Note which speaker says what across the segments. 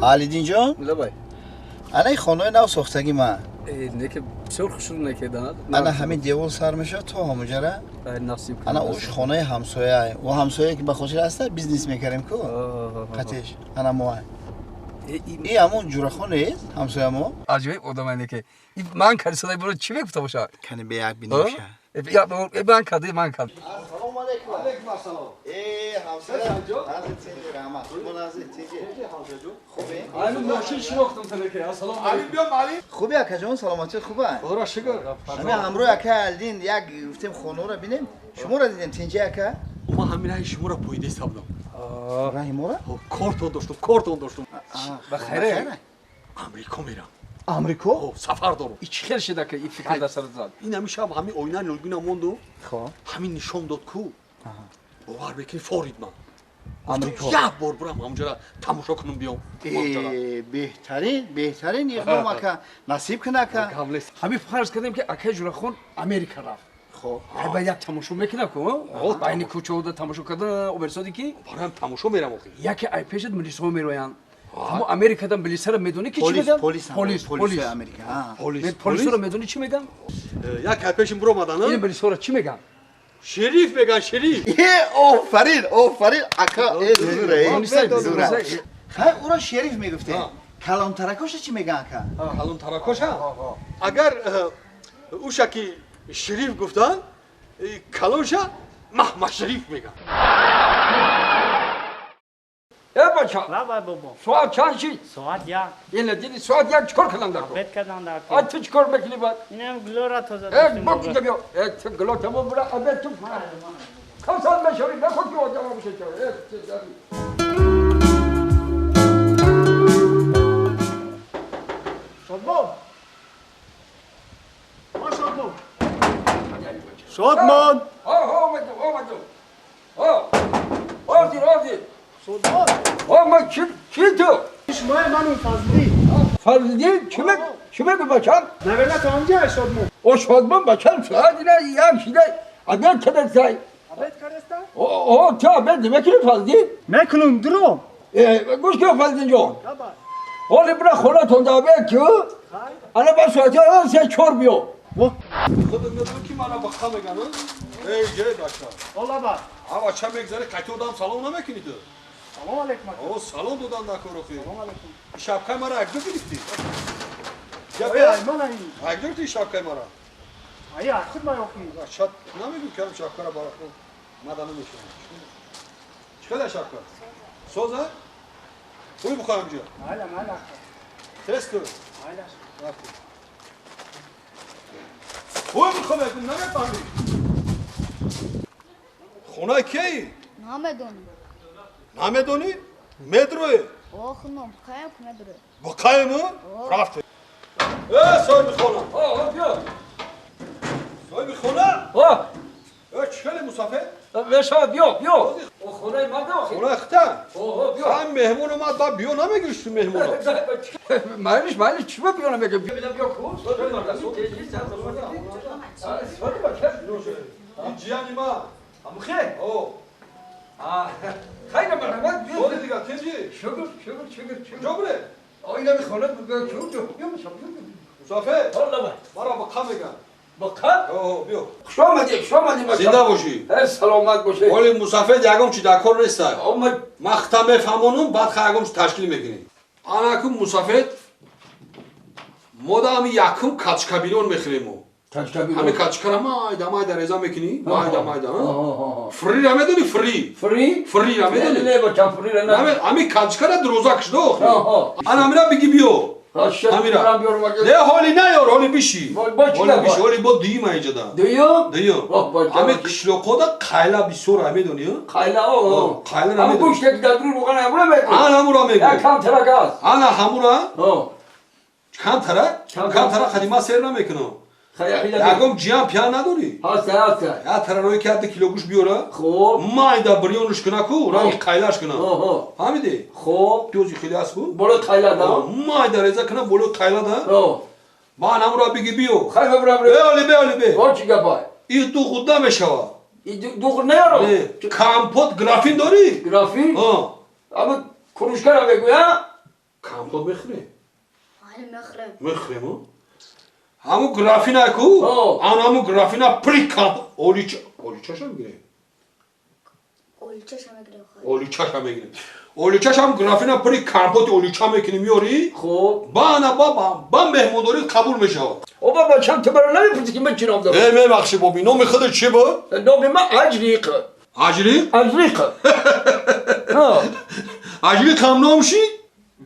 Speaker 1: علیدین جان
Speaker 2: لبای
Speaker 1: الان خانه نو ساختگی من
Speaker 2: نکه بسیار خوشحال نکردن
Speaker 1: انا همین دیوال سر میشه تو همونجا
Speaker 2: نصیب
Speaker 1: انا اوش خانه همسایه و همسایه که بخوشی هسته بیزنس میکردیم کو قطعش انا ما ای همون جوره خانه است همسایه ما
Speaker 2: عجیب آدم که من کاری صدای برو چی میگفت باشه
Speaker 1: کنی به یک بینیشه
Speaker 2: یا من کردی
Speaker 1: سلام علیکم علیکم السلام ای همسایه حضرت تیجی رحمت شما حضرت تیجی خوبه
Speaker 2: همین ماشین شناختم تلکه السلام
Speaker 3: علی بیام علی
Speaker 1: خوبی اکا جان سلامتی خوبه
Speaker 2: خدا شکر
Speaker 1: همین امروز اکا الدین یک گفتیم خانه رو بینیم شما را دیدیم تینجی اکا
Speaker 3: ما همین های شما را پویده سابدم
Speaker 1: راهی ما را
Speaker 3: کارتون داشتم
Speaker 2: بخیره
Speaker 3: امریکا میرم
Speaker 1: امریکا
Speaker 3: سفر دارم
Speaker 2: این چی خیلی شده که این فکر در سرت زد
Speaker 3: این همیشه هم همین آینه نلگینا موندو
Speaker 1: خب
Speaker 3: همین نشان داد کو باور بکنی فارید من
Speaker 1: امریکا
Speaker 3: یک بار برم همونجا را تماشا کنم بیام
Speaker 1: بهترین اقدام اکا نصیب کنه اکا
Speaker 2: همین فرض کردیم که اکه جوره خون امریکا رفت
Speaker 1: خب
Speaker 2: باید یک تماشا میکنه کو بین کوچه و تماشا کردن اوبرسادی کی
Speaker 3: برام تماشا میرم آخه
Speaker 2: یکی ای پیشت ملیس ها میرویان اما امریکا ملیس رو میدونی که چی میگن
Speaker 1: پلیس امریکا
Speaker 2: پلیس رو میدونی چی میگن
Speaker 3: یک های پیشم برو مدن
Speaker 2: این ملیس ها رو چی میگن
Speaker 3: شریف بگن شریف
Speaker 1: آفرین اکا زوره خیلی او را شریف میگفته کلام ترکاش چی میگن اکا
Speaker 3: کلام تراکاش ها اگر اوشا که شریف گفتن کلامشا محمد شریف میگن
Speaker 2: بچه
Speaker 4: بابا بابا
Speaker 2: ساعت چند شید؟
Speaker 4: ساعت یک
Speaker 2: این دیدی ساعت یک چکار کلام در کن
Speaker 4: بد کردن در
Speaker 2: آ تو چکار میکنی باید؟
Speaker 4: اینم گلورا تازه
Speaker 2: با کجا بیا تو گلو تمام برا ابد تو کم سال بشوری نخود که آدم بشه
Speaker 3: شادمان
Speaker 2: من کی تو؟
Speaker 5: شمای من فضلی
Speaker 2: فضلی چی میگه بچم؟
Speaker 5: نویلت آنجا شادمان
Speaker 2: او شادمان بچم ساعت اینا یک شیده ابد کدت سای
Speaker 5: عبید کردستا؟
Speaker 2: تو ابد میکنی فضلی؟
Speaker 5: میکنم درو
Speaker 2: گوش که فضلی جان
Speaker 5: بابا
Speaker 2: حالی برا خونه تونده ابد که انا با ساعتی سه چور بیو
Speaker 3: خود میدون که منو بخا میگن ای جای بچه
Speaker 5: والله با
Speaker 3: اما چه میگذاره کتی دادم سلام نمیکنی تو
Speaker 5: سلام علیکم
Speaker 3: او سلام دادن نکن رخی
Speaker 5: سلام علیکم
Speaker 3: شبکه مرا اگدو گرفتی
Speaker 5: ای ایمان این
Speaker 3: اگدو گرفتی شبکه مرا
Speaker 5: ای خود ما یکی
Speaker 3: شد نمیگم که شبکه را برا خود مدنه میشه چقدر شبکه سوزه خوی بخواهم جا
Speaker 5: مالا
Speaker 3: تست کرو
Speaker 5: مالا
Speaker 3: خوی بخواهم اکن نمیفهمی خونه کی؟ نمیدونی؟ مدروی؟
Speaker 6: خونم بخوایم که نداره
Speaker 3: بقایمو؟ رفته صاحب خونه
Speaker 2: بیا
Speaker 3: صاحب خونه؟ چکلی مسافر؟
Speaker 2: بشا بیا خونه من دو
Speaker 3: خونه اخته؟ هم مهمون اومد با بیو نمیگیش تو مهمون
Speaker 2: مالش چی بیا نمیگه بیا کو
Speaker 3: این جیانی ما
Speaker 2: همو خیر
Speaker 3: او
Speaker 2: خیلی مرحمت بیا
Speaker 3: بوده دیگه تیجی
Speaker 2: شکر
Speaker 3: جو بره
Speaker 2: آینه می خانه بیا بیا
Speaker 3: مسافر
Speaker 2: والله
Speaker 3: مرا بقا میگن
Speaker 2: بقا
Speaker 3: او بیو
Speaker 2: خوش آمدی
Speaker 3: زنده باشی
Speaker 2: سلامت باشه
Speaker 3: ولی مسافر یکم چی دکار نیست
Speaker 2: آمد
Speaker 3: مختم فهمونم بعد خیلی یکم تشکیل میکنی انا کم مسافر مدام یکم کچکبیلون میخریمو همه کچکرا مایده رضا میکنی مایده فری را میدونی فری را میدونی
Speaker 2: نه بچم فری را نه
Speaker 3: همه کچکرا دروزا کشده انا همیرا بگی بیو همیرا نه حالی نه یار حالی بیشی حالی با دیما اینجا دا دیو همه کشلوکو دا قایلا بیسور میدونی قایلا
Speaker 2: همه گوشت که در روغن همورا میگو
Speaker 3: همورا میگو
Speaker 2: کم ترک است
Speaker 3: همورا کم ترک خدیما سیر نمیکنم یکم جیان پیان نداری
Speaker 2: هست
Speaker 3: یا ترانوی که 10 کیلو گوش بیاره
Speaker 2: خوب
Speaker 3: مایدا بریونش کنه کو رای قایلاش کنه فهمیدی
Speaker 2: خوب
Speaker 3: دوزی خیلی است کو
Speaker 2: برو قایلا دا
Speaker 3: مایدا رضا کنه برو قایلا دا با همورا بگی بیو
Speaker 2: خیلی برام
Speaker 3: به
Speaker 2: چی گپای
Speaker 3: این تو خود نمیشوا
Speaker 2: دو خود نیارم
Speaker 3: کامپوت گرافین داری
Speaker 2: گرافین اما کروشکر هم بگو یا
Speaker 3: کامپوت میخوری؟
Speaker 6: آره مخرم
Speaker 3: میخوریم ها؟ همون گرافینا کو؟ آن همون گرافینا پری کامپوت اولیچاش هم میگیره؟
Speaker 6: اولیچه شما گره خواهد
Speaker 3: اولیچاش هم میگیره اولیچاش هم گرافینا پری کامپوت اولیچا میکنی میاری؟
Speaker 2: خب
Speaker 3: با مهمونداری قبول میشه
Speaker 2: او بابا چند تا برای نمیپرسی که من چی نام دارم
Speaker 3: میبخشی بابی نام خودت چی بود؟
Speaker 2: نام من اجریق
Speaker 3: عجلی؟
Speaker 2: اجریق ها
Speaker 3: عجلی کم نامشی؟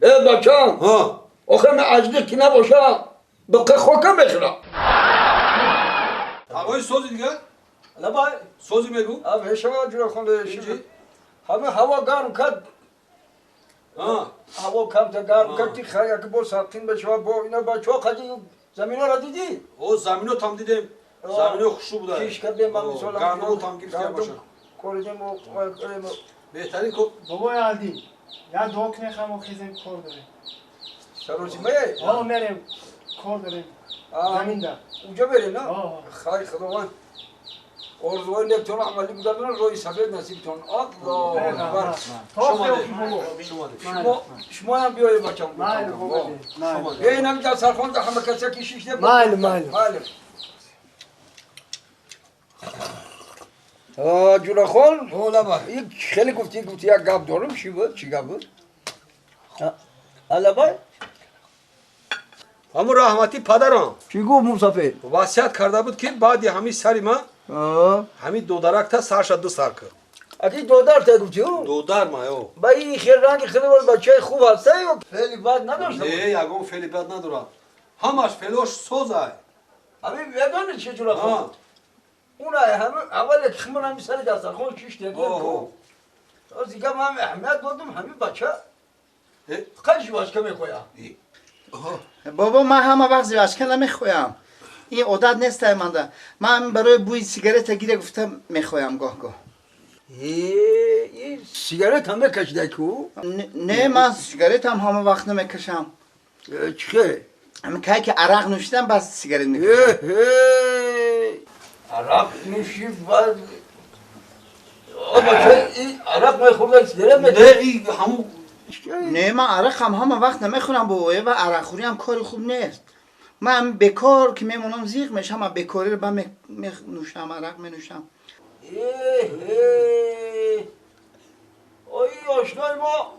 Speaker 2: بچم
Speaker 3: ها
Speaker 2: آخه من اجریق که نباشم بقیه خوکم بخورم
Speaker 3: آقای سوزی دیگه؟
Speaker 2: نه بای
Speaker 3: سوزی میگو؟
Speaker 2: همه شما جور خونده همه هوا گرم کرد هوا کم تا گرم کرد تی خیلی که با ساختین به شما با اینا بچه ها خیلی زمین ها را دیدی؟
Speaker 3: او زمین رو تام دیدیم زمین رو خوشو بوده
Speaker 2: کیش کردیم من مثلا
Speaker 3: گندم رو تام گرفته باشه
Speaker 2: کوریدیم و
Speaker 3: بهترین که
Speaker 5: بابای علی یا دوک نخم و خیزم کار داریم
Speaker 2: سروسی میه؟
Speaker 5: میریم کار داریم زمین در
Speaker 2: اونجا بریم نه؟
Speaker 5: آه.
Speaker 2: خیلی خداوند ارزوهای لکتون عملی بودن روی سفید نصیبتون الله اکبر شما هم بیایید بچم بیا این هم دسترخوان ده همه کسی که شیشته
Speaker 5: مال
Speaker 2: جونا خون یک خیلی گفتی یک گپ دارم چی بود؟ چی گپ بود؟ حالا بای؟
Speaker 3: همون رحمتی پدرم
Speaker 2: چی گفت مصطفی؟
Speaker 3: وصیت کرده بود که بعد همین سری ما همین دو درک تا سرش دو سر کرد
Speaker 2: اکی دودار تا گفتی او؟
Speaker 3: دو در ما یو
Speaker 2: با این خیر رنگ خیلی بود بچه خوب هسته یا خیلی بد نداشته
Speaker 3: نه یکم فعلی بد ندارم همش فعلوش سوزه
Speaker 2: همین بدانه چه جورا خون؟ اون همه اول خمر همی سر دسترخوان کش دیگه از دیگه من احمد دادم همین بچه خیلی جواش که میخویم
Speaker 1: بابا من همه وقت زیواشکه نمیخویم این عادت نیست منده من برای بوی سیگارت گیره گفتم میخویم گاه
Speaker 2: این سیگارت هم میکشیده کو؟
Speaker 1: نه من سیگارت هم همه وقت نمیکشم
Speaker 2: چه؟
Speaker 1: همین که عرق نوشیدم بس سیگارت میکشم
Speaker 2: عرق نوشی بعد بچه این عرق میخورده سیگارت میده؟
Speaker 3: نه این همون
Speaker 1: نه من عرق هم همه وقت نمیخورم بابا و عرق خوری هم کار خوب نیست من بکار که میمونم زیغ میشم و بکاری رو با نوشم عرق می نوشم
Speaker 2: اوی آشنای ما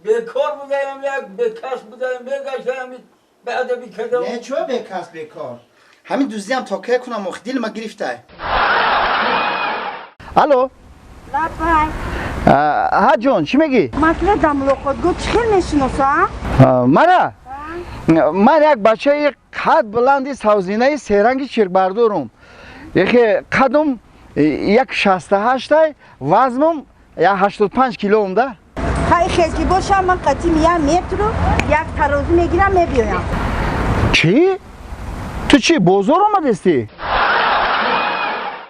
Speaker 2: بکار بودیم یک بکس بودیم بگشتیم بعد بیکردم
Speaker 1: نه چوه بکس بکار همین دوزی هم تاکه کنم و دیل ما گرفته الو
Speaker 6: بابای
Speaker 1: ها جون چی میگی؟
Speaker 6: مسئله دملو خود گفت چخیل میشناسا؟
Speaker 1: منه؟ من یک بچه یک قد بلندی سوزینه سیرنگی چرکبردارم یکی قدم 1.68 وزنم 85 کیلو ده
Speaker 6: خیلی باشم من قطیم 1 متر رو یک ترازو میگیرم میبیایم
Speaker 1: چی؟ تو چی بزرگ آمدستی؟